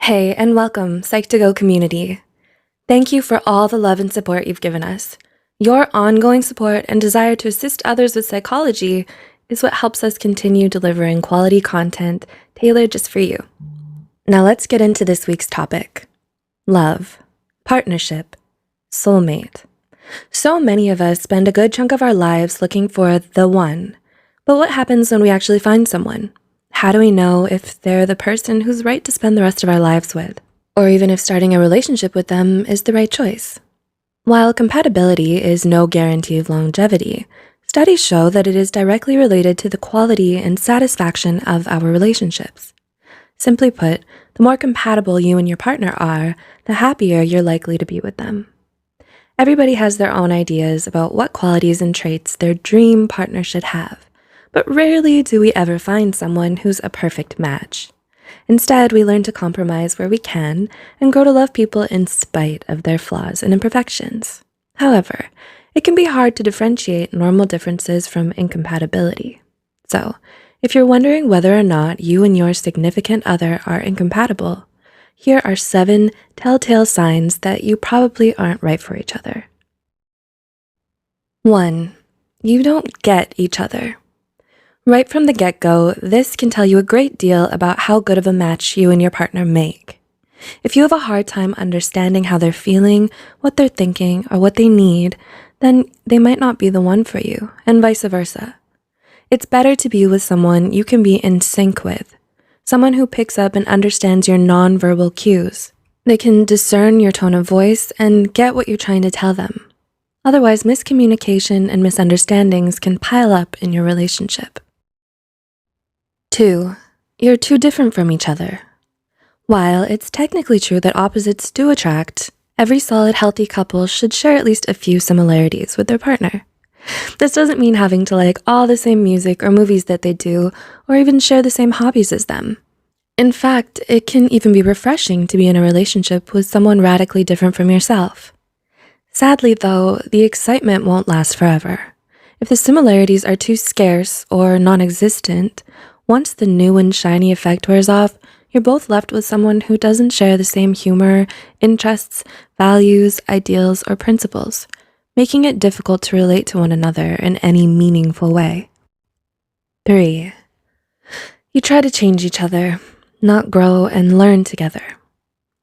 Hey, and welcome, Psych2Go community. Thank you for all the love and support you've given us. Your ongoing support and desire to assist others with psychology is what helps us continue delivering quality content tailored just for you. Now let's get into this week's topic. Love, partnership, soulmate. So many of us spend a good chunk of our lives looking for the one. But what happens when we actually find someone? How do we know if they're the person who's right to spend the rest of our lives with? Or even if starting a relationship with them is the right choice? While compatibility is no guarantee of longevity, studies show that it is directly related to the quality and satisfaction of our relationships. Simply put, the more compatible you and your partner are, the happier you're likely to be with them. Everybody has their own ideas about what qualities and traits their dream partner should have. But rarely do we ever find someone who's a perfect match. Instead, we learn to compromise where we can and grow to love people in spite of their flaws and imperfections. However, it can be hard to differentiate normal differences from incompatibility. So, if you're wondering whether or not you and your significant other are incompatible, here are 7 telltale signs that you probably aren't right for each other. 1. You don't get each other. Right from the get-go, this can tell you a great deal about how good of a match you and your partner make. If you have a hard time understanding how they're feeling, what they're thinking, or what they need, then they might not be the one for you, and vice versa. It's better to be with someone you can be in sync with, someone who picks up and understands your nonverbal cues. They can discern your tone of voice and get what you're trying to tell them. Otherwise, miscommunication and misunderstandings can pile up in your relationship. 2. You're too different from each other. While it's technically true that opposites do attract, every solid, healthy couple should share at least a few similarities with their partner. This doesn't mean having to like all the same music or movies that they do, or even share the same hobbies as them. In fact, it can even be refreshing to be in a relationship with someone radically different from yourself. Sadly, though, the excitement won't last forever. If the similarities are too scarce or non-existent, once the new and shiny effect wears off, you're both left with someone who doesn't share the same humor, interests, values, ideals, or principles, making it difficult to relate to one another in any meaningful way. 3. You try to change each other, not grow and learn together.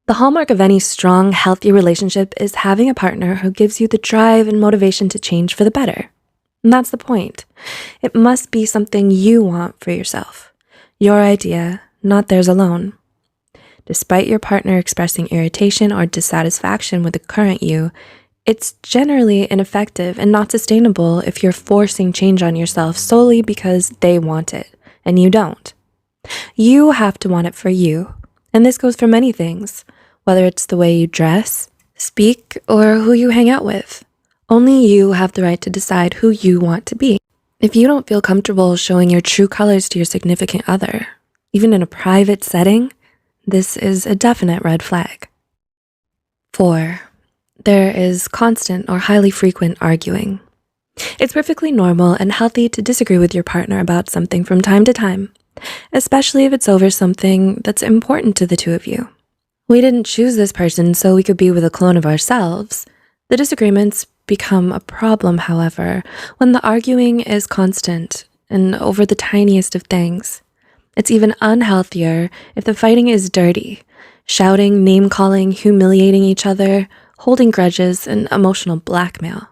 The hallmark of any strong, healthy relationship is having a partner who gives you the drive and motivation to change for the better. And that's the point. It must be something you want for yourself. Your idea, not theirs alone. Despite your partner expressing irritation or dissatisfaction with the current you, it's generally ineffective and not sustainable if you're forcing change on yourself solely because they want it and you don't. You have to want it for you. And this goes for many things, whether it's the way you dress, speak, or who you hang out with. Only you have the right to decide who you want to be. If you don't feel comfortable showing your true colors to your significant other, even in a private setting, this is a definite red flag. 4. There is constant or highly frequent arguing. It's perfectly normal and healthy to disagree with your partner about something from time to time, especially if it's over something that's important to the two of you. We didn't choose this person so we could be with a clone of ourselves. The disagreements become a problem, however, when the arguing is constant and over the tiniest of things. It's even unhealthier if the fighting is dirty, shouting, name-calling, humiliating each other, holding grudges, and emotional blackmail.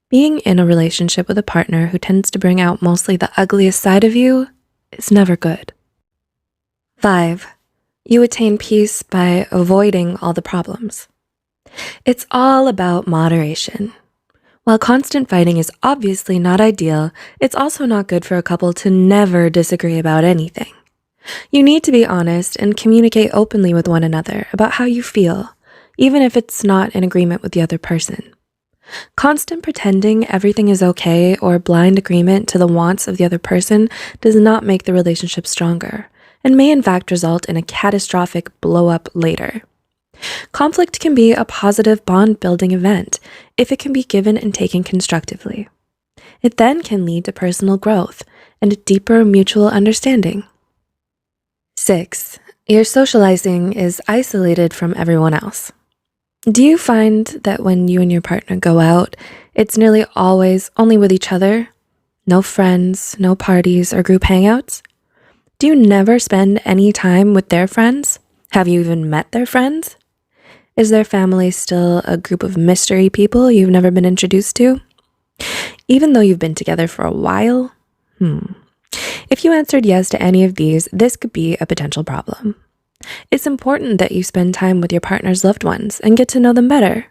Being in a relationship with a partner who tends to bring out mostly the ugliest side of you is never good. 5. You attain peace by avoiding all the problems. It's all about moderation. While constant fighting is obviously not ideal, it's also not good for a couple to never disagree about anything. You need to be honest and communicate openly with one another about how you feel, even if it's not in agreement with the other person. Constant pretending everything is okay or blind agreement to the wants of the other person does not make the relationship stronger, and may in fact result in a catastrophic blow-up later. Conflict can be a positive bond-building event if it can be given and taken constructively. It then can lead to personal growth and a deeper mutual understanding. 6. Your socializing is isolated from everyone else. Do you find that when you and your partner go out, it's nearly always only with each other? No friends, no parties or group hangouts? Do you never spend any time with their friends? Have you even met their friends? Is their family still a group of mystery people you've never been introduced to? Even though you've been together for a while? If you answered yes to any of these, this could be a potential problem. It's important that you spend time with your partner's loved ones and get to know them better.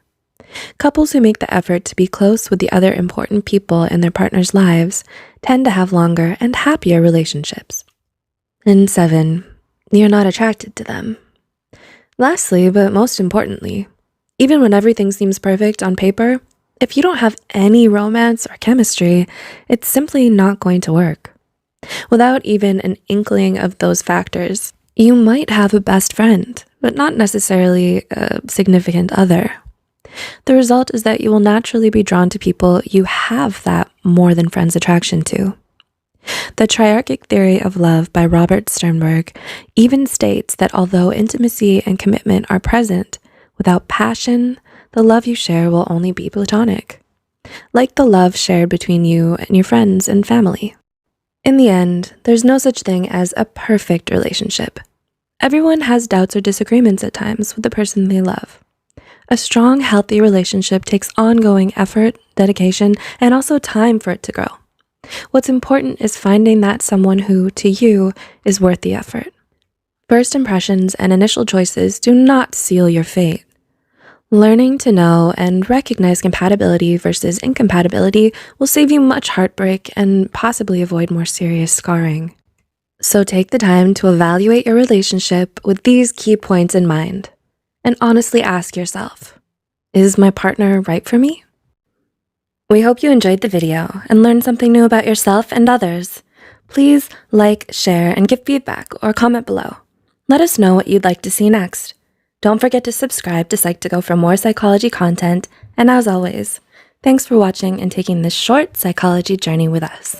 Couples who make the effort to be close with the other important people in their partner's lives tend to have longer and happier relationships. And 7, you're not attracted to them. Lastly, but most importantly, even when everything seems perfect on paper, if you don't have any romance or chemistry, it's simply not going to work. Without even an inkling of those factors, you might have a best friend, but not necessarily a significant other. The result is that you will naturally be drawn to people you have that more than friends attraction to. The triarchic theory of love by Robert Sternberg even states that although intimacy and commitment are present, without passion, the love you share will only be platonic, like the love shared between you and your friends and family. In the end, there's no such thing as a perfect relationship. Everyone has doubts or disagreements at times with the person they love. A strong, healthy relationship takes ongoing effort, dedication, and also time for it to grow. What's important is finding that someone who, to you, is worth the effort. First impressions and initial choices do not seal your fate. Learning to know and recognize compatibility versus incompatibility will save you much heartbreak and possibly avoid more serious scarring. So take the time to evaluate your relationship with these key points in mind, and honestly ask yourself, is my partner right for me? We hope you enjoyed the video and learned something new about yourself and others. Please like, share, and give feedback or comment below. Let us know what you'd like to see next. Don't forget to subscribe to Psych2Go for more psychology content, and as always, thanks for watching and taking this short psychology journey with us.